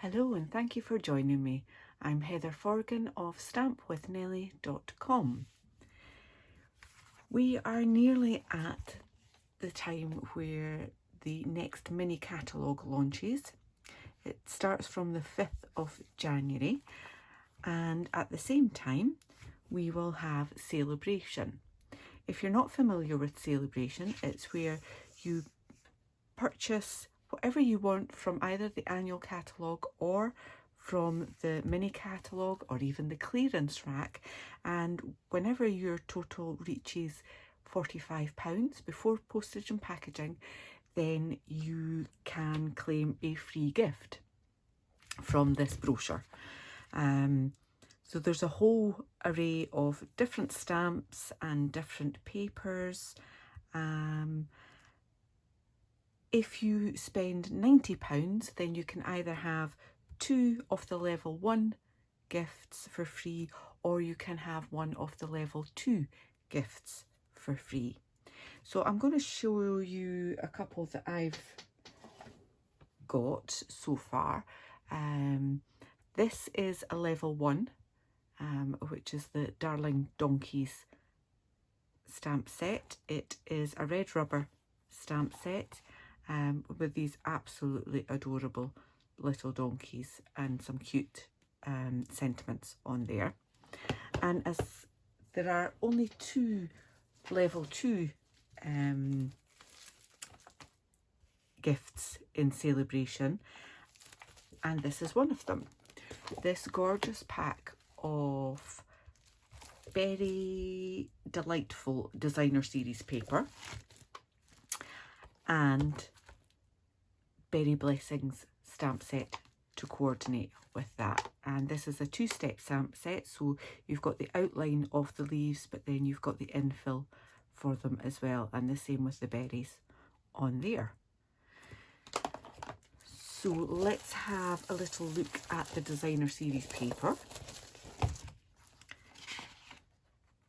Hello and thank you for joining me. I'm Heather Forgan of stampwithnellie.com. We are nearly at the time where the next mini catalogue launches. It starts from the 5th of January, and at the same time we will have Sale-A-Bration. If you're not familiar with Sale-A-Bration, it's where you purchase whatever you want from either the annual catalogue or from the mini catalogue or even the clearance rack, and whenever your total reaches £45 before postage and packaging, then you can claim a free gift from this brochure. So there's a whole array of different stamps and different papers. If you spend £90, then you can either have 2 of the level 1 gifts for free, or you can have 1 of the level 2 gifts for free. So I'm going to show you a couple that I've got so far. This is a level 1, which is the Darling Donkeys stamp set. It is a red rubber stamp set with these absolutely adorable little donkeys and some cute sentiments on there. And as there are only 2 level 2 gifts in Sale-A-Bration, and this is one of them. This gorgeous pack of very delightful designer series paper and Berry Blessings stamp set to coordinate with that. And this is a 2-step stamp set, so you've got the outline of the leaves, but then you've got the infill for them as well, and the same with the berries on there. So let's have a little look at the designer series paper.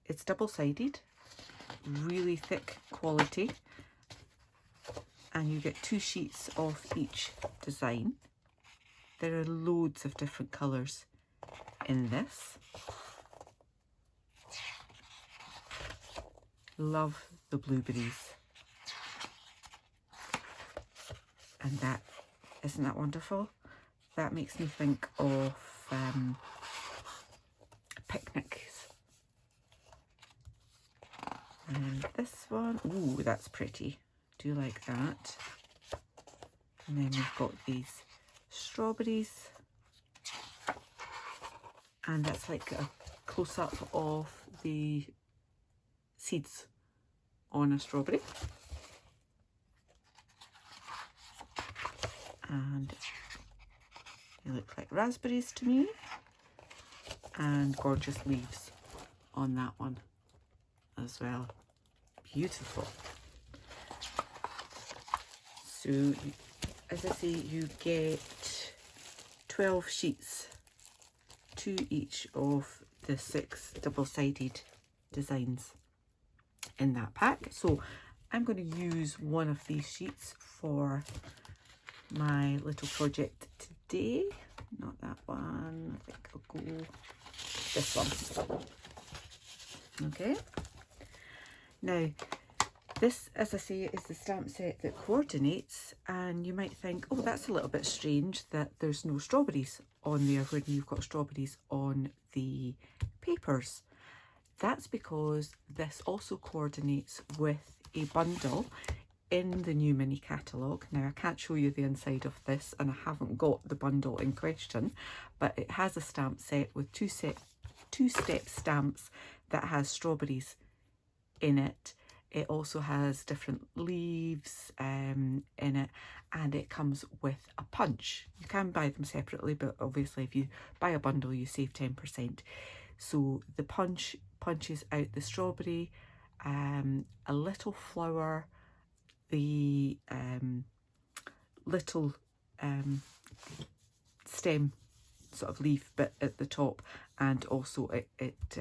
It's double-sided, really thick quality, and you get 2 sheets of each design. There are loads of different colours in this. Love the blueberries. And that, isn't that wonderful? That makes me think of picnics. And this one, ooh, that's pretty. Do like that. And then we've got these strawberries, and that's like a close-up of the seeds on a strawberry. And they look like raspberries to me, and gorgeous leaves on that one as well. Beautiful. So, as I say, you get 12 sheets, 2 each of the 6 double-sided designs in that pack. So I'm going to use one of these sheets for my little project today. Not that one, I think I'll go this one. Okay. Now, this, as I say, is the stamp set that coordinates, and you might think, oh, that's a little bit strange that there's no strawberries on there when you've got strawberries on the papers. That's because this also coordinates with a bundle in the new mini catalogue. Now, I can't show you the inside of this, and I haven't got the bundle in question, but it has a stamp set with 2-step stamps that has strawberries in it. It also has different leaves in it, and it comes with a punch. You can buy them separately, but obviously if you buy a bundle you save 10%. So the punch punches out the strawberry, a little flower, the little stem sort of leaf bit at the top, and also it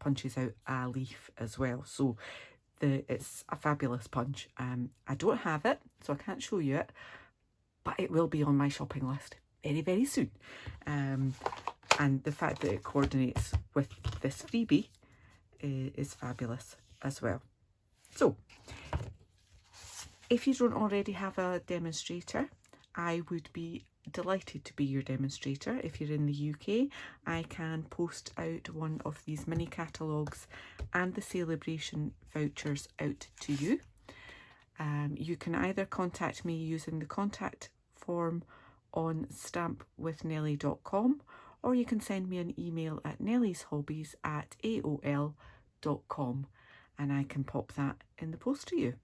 punches out a leaf as well. So it's a fabulous punch. I don't have it, so I can't show you it, but it will be on my shopping list. very, very soon. And the fact that it coordinates with this freebie is fabulous as well. So, if you don't already have a demonstrator, I would be delighted to be your demonstrator. If you're in the UK, I can post out one of these mini catalogues and the Sale-A-Bration vouchers out to you. You can either contact me using the contact form on stampwithnellie.com, or you can send me an email at nellie'shobbies@aol.com and I can pop that in the post to you.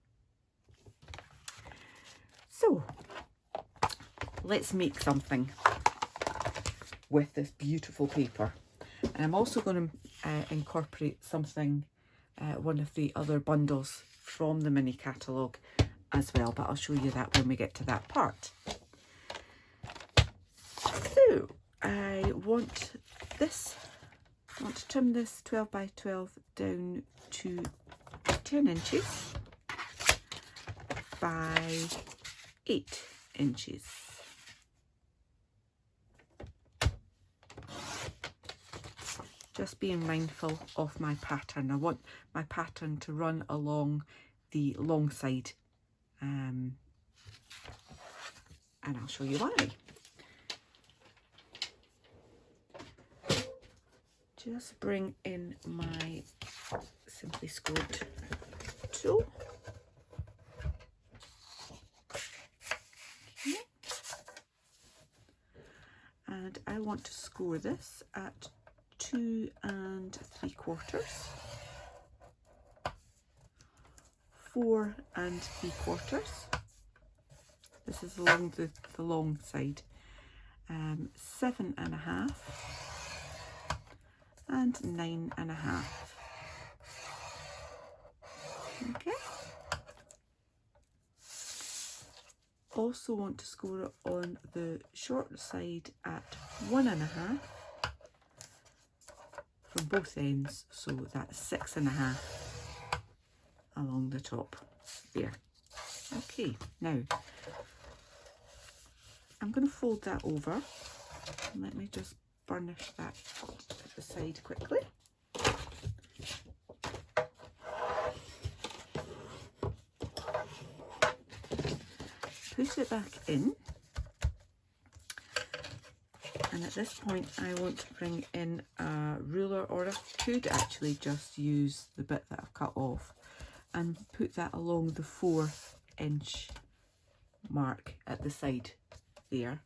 So, let's make something with this beautiful paper. And I'm also going to incorporate something, one of the other bundles from the mini catalogue as well, but I'll show you that when we get to that part. So, I want to trim this 12 by 12 down to 10 inches by 8 inches. Just being mindful of my pattern. I want my pattern to run along the long side, and I'll show you why. Just bring in my Simply Scored tool. Okay. And I want to score this at 2 3/4, 4 3/4. This is along the long side. 7 1/2 and 9 1/2. Okay. Also want to score it on the short side at 1 1/2 from both ends, so that's 6 1/2 along the top there. Okay, now I'm going to fold that over. Let me just burnish that at the side quickly. Put it back in, and at this point I want to bring in a ruler, or I could actually just use the bit that I've cut off and put that along the 4-inch mark at the side there,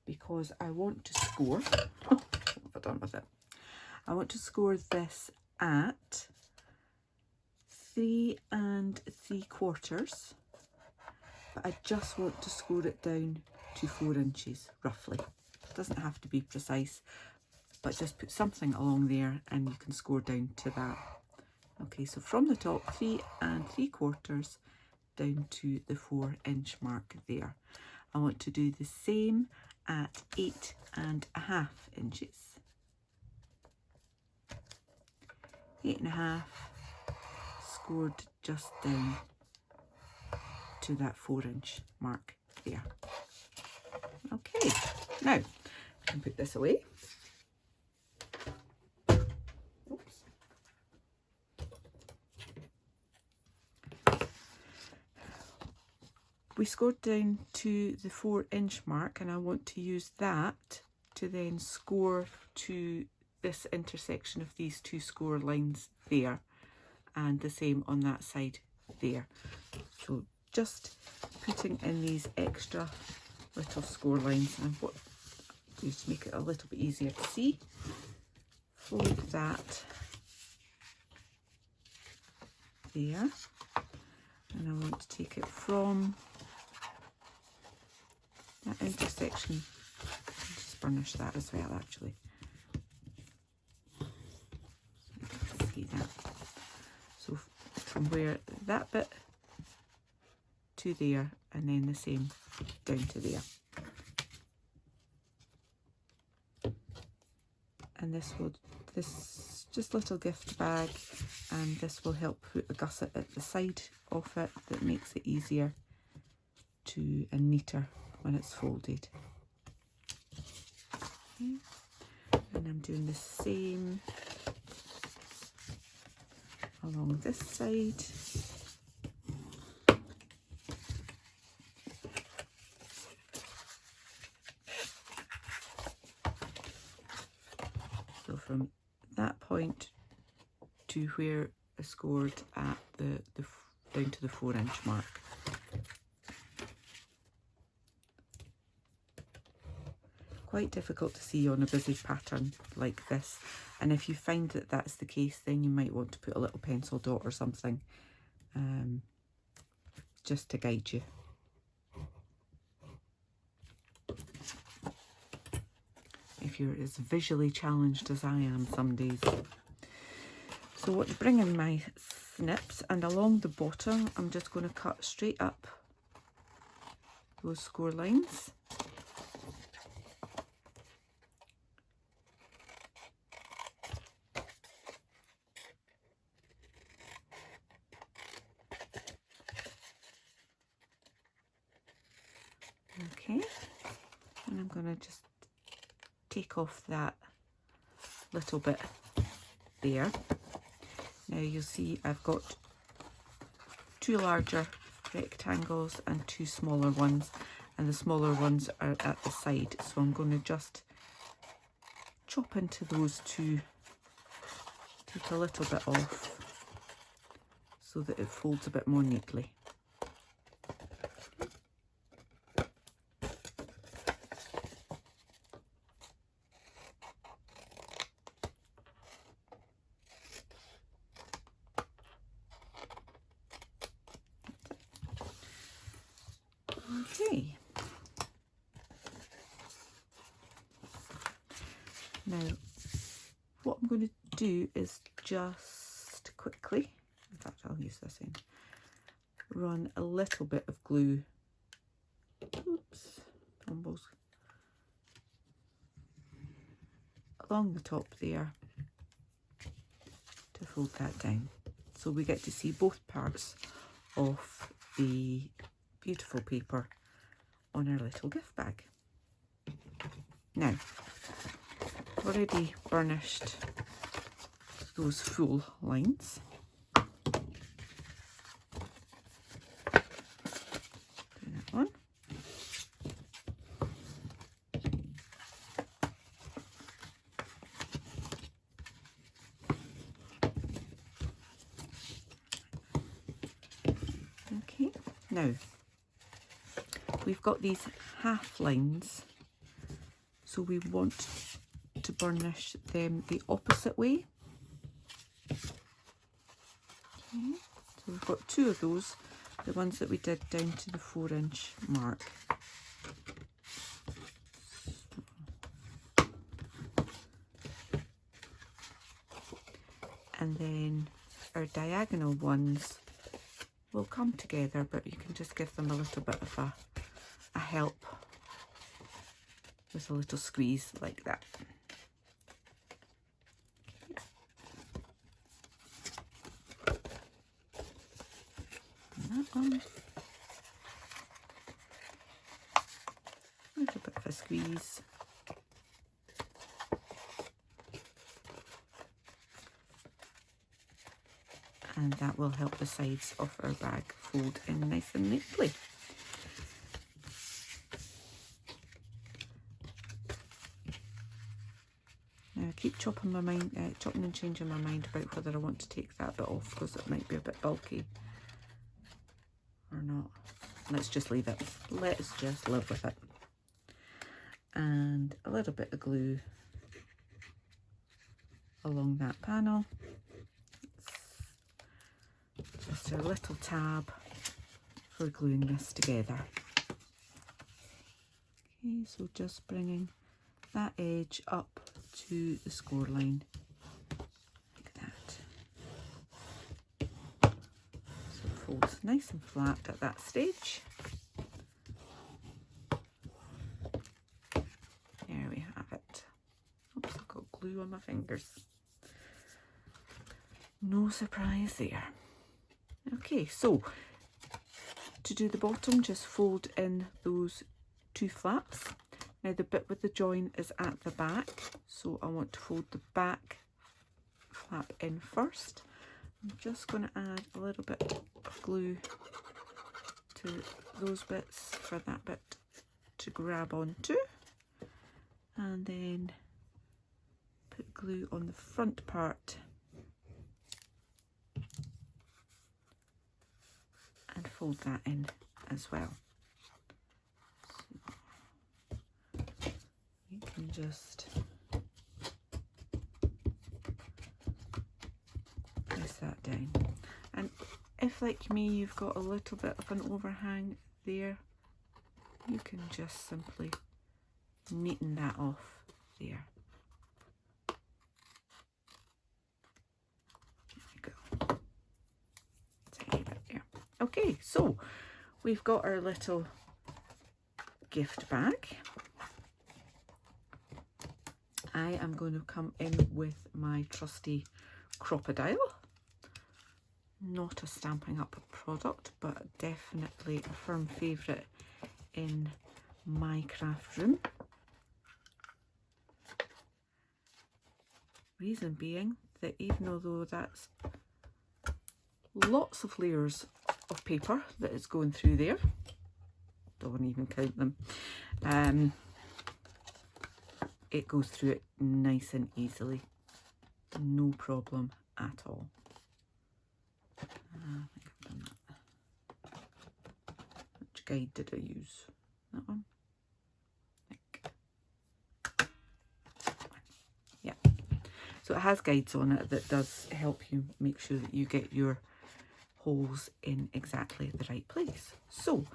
because I want to score what have I done with it? I want to score this at 3 3/4, but I just want to score it down to 4 inches roughly. It doesn't have to be precise, but just put something along there and you can score down to that. Okay, so from the top, 3 3/4 down to the 4-inch mark there. I want to do the same at 8 1/2 inches. 8 1/2 scored just down to that 4-inch mark there. Okay, now I can put this away. Oops. We scored down to the 4-inch mark, and I want to use that to then score to this intersection of these two score lines there, and the same on that side there. So just putting in these extra little score lines, and what I do to make it a little bit easier to see, fold that there, and I want to take it from that intersection. I'll just burnish that as well, actually. See that. So from where that bit to there, and then the same down to there. And this just little gift bag, and this will help put a gusset at the side of it that makes it easier to and neater when it's folded. Okay. And I'm doing the same along this side. So from that point to where I scored at the down to the 4-inch mark. Quite difficult to see on a busy pattern like this, and if you find that that's the case, then you might want to put a little pencil dot or something just to guide you. If you're as visually challenged as I am some days. So bring in my snips, and along the bottom I'm just going to cut straight up those score lines. Okay, and I'm going to just take off that little bit there. Now you'll see I've got 2 larger rectangles and 2 smaller ones, and the smaller ones are at the side, so I'm going to just chop into those 2, take a little bit off so that it folds a bit more neatly. Okay, now what I'm going to do is just quickly, in fact I'll use this end, run a little bit of glue, oops, fumbles, along the top there to fold that down, so we get to see both parts of the beautiful paper on our little gift bag. Now, I've already burnished those full lines. Do that one. Okay, now we've got these half lines, so we want to burnish them the opposite way. Okay, so we've got 2 of those, the ones that we did down to the 4-inch mark. And then our diagonal ones will come together, but you can just give them a little bit of a help with a little squeeze like that. And that one, a little bit of a squeeze. And that will help the sides of our bag fold in nice and neatly. Now I keep chopping and changing my mind about whether I want to take that bit off, because it might be a bit bulky or not. Let's just leave it. Let's just live with it. And a little bit of glue along that panel. Just a little tab for gluing this together. Okay, so just bringing that edge up to the score line like that. So it folds nice and flat at that stage. There we have it. Oops, I've got glue on my fingers. No surprise there. Okay, so to do the bottom, just fold in those 2 flaps, Now the bit with the join is at the back, so I want to fold the back flap in first. I'm just going to add a little bit of glue to those bits for that bit to grab onto, and then put glue on the front part and fold that in as well. So you can just press that down, and if like me you've got a little bit of an overhang there, you can just simply neaten that off there. There we go. Tiny bit there. Okay, so we've got our little gift bag. I am going to come in with my trusty crocodile. Not a Stampin' Up product, but definitely a firm favourite in my craft room. Reason being that even although that's lots of layers of paper that is going through there, don't even count them, it goes through it nice and easily, no problem at all. I think I've done that. Which guide did I use? That one? I think. Yeah. So it has guides on it that does help you make sure that you get your holes in exactly the right place. So,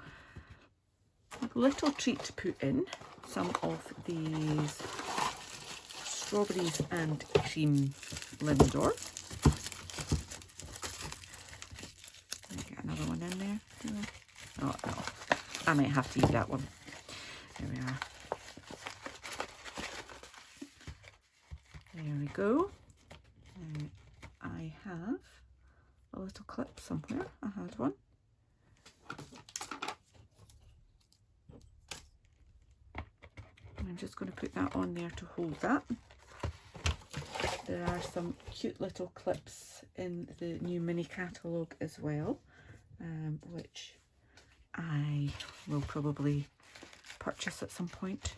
a little treat to put in some of these strawberries and cream Lindor. Get another one in there. Oh no, I might have to eat that one. There we are. There we go. I have a little clip somewhere. I had one. I'm just going to put that on there to hold that. There are some cute little clips in the new mini catalogue as well, which I will probably purchase at some point.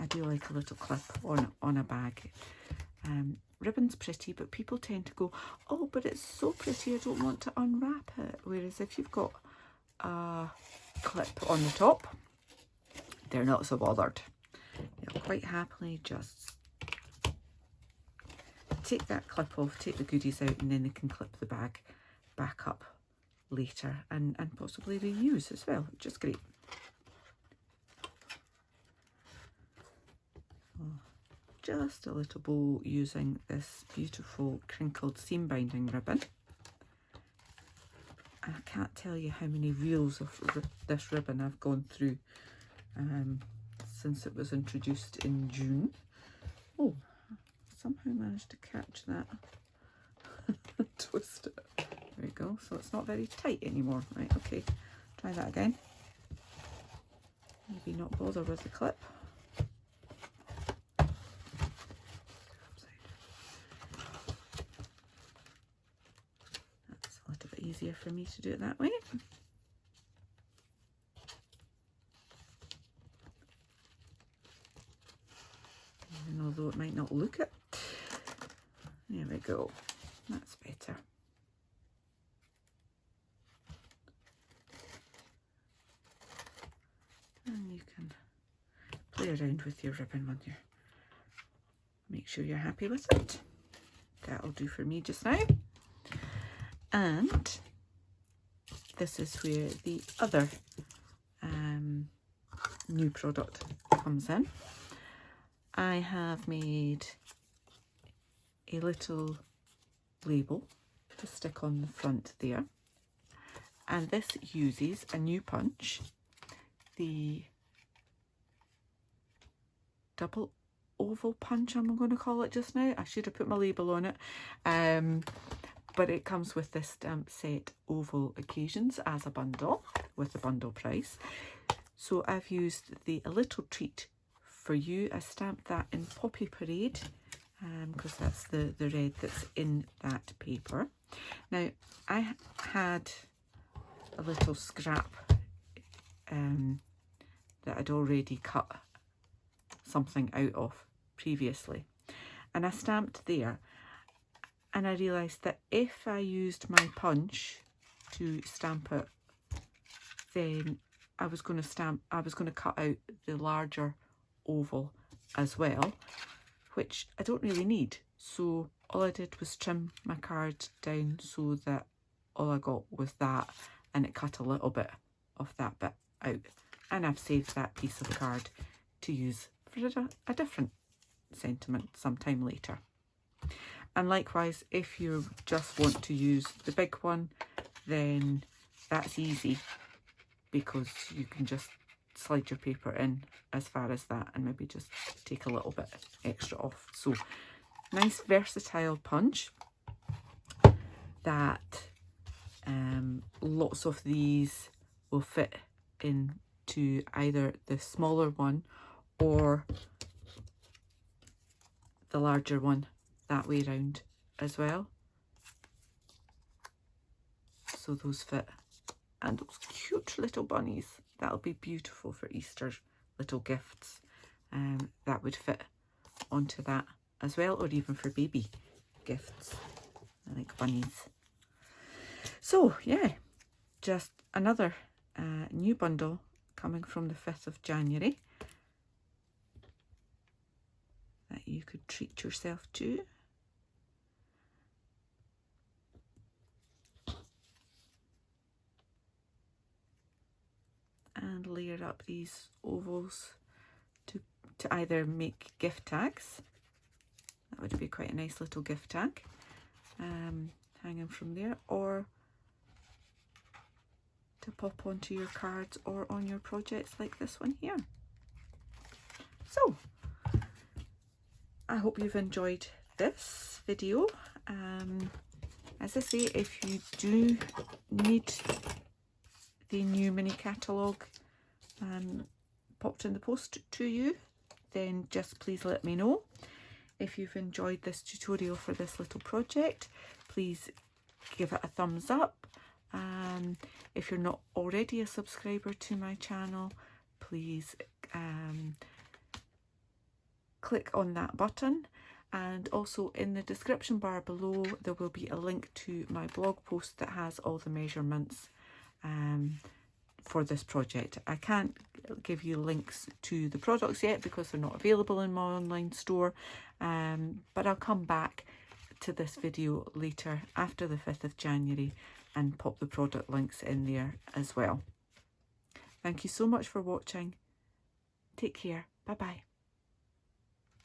I do like a little clip on a bag. Ribbon's pretty, but people tend to go, oh, but it's so pretty, I don't want to unwrap it. Whereas if you've got a clip on the top, they're not so bothered. They'll quite happily just take that clip off, take the goodies out, and then they can clip the bag back up later and possibly reuse as well, which is great. Just a little bow using this beautiful crinkled seam binding ribbon. I can't tell you how many reels of this ribbon I've gone through since it was introduced in June. Oh, somehow managed to catch that. Twist it. There we go. So it's not very tight anymore. Right, okay. Try that again. Maybe not bother with the clip. That's a little bit easier for me to do it that way. And although it might not look it. There we go. That's better. And you can play around with your ribbon when you make sure you're happy with it. That'll do for me just now. And this is where the other new product comes in. I have made a little label to stick on the front there, and this uses a new punch, the double oval punch I'm going to call it just now. I should have put my label on it, but it comes with this stamp set oval occasions as a bundle with a bundle price. So I've used the A Little Treat for You. I stamped that in Poppy Parade because that's the red that's in that paper. Now I had a little scrap that I'd already cut something out of previously, and I stamped there, and I realised that if I used my punch to stamp it, then I was going to cut out the larger oval as well, which I don't really need. So all I did was trim my card down so that all I got was that, and it cut a little bit of that bit out, and I've saved that piece of card to use for a different sentiment sometime later. And likewise, if you just want to use the big one, then that's easy, because you can just slide your paper in as far as that and maybe just take a little bit extra off. So nice versatile punch that lots of these will fit into either the smaller one or the larger one that way round as well. So those fit. And those cute little bunnies, that'll be beautiful for Easter little gifts. That would fit onto that as well, or even for baby gifts. I like bunnies. So yeah, just another new bundle coming from the 5th of January that you could treat yourself to. And layer up these ovals to either make gift tags. That would be quite a nice little gift tag hanging from there, or to pop onto your cards or on your projects like this one here. So I hope you've enjoyed this video. As I say, if you do need the new mini catalogue popped in the post to you, then just please let me know. If you've enjoyed this tutorial for this little project, please give it a thumbs up. If you're not already a subscriber to my channel, please click on that button. And also in the description bar below there will be a link to my blog post that has all the measurements for this project. I can't give you links to the products yet because they're not available in my online store, but I'll come back to this video later after the 5th of January and pop the product links in there as well. Thank you so much for watching. Take care. Bye bye.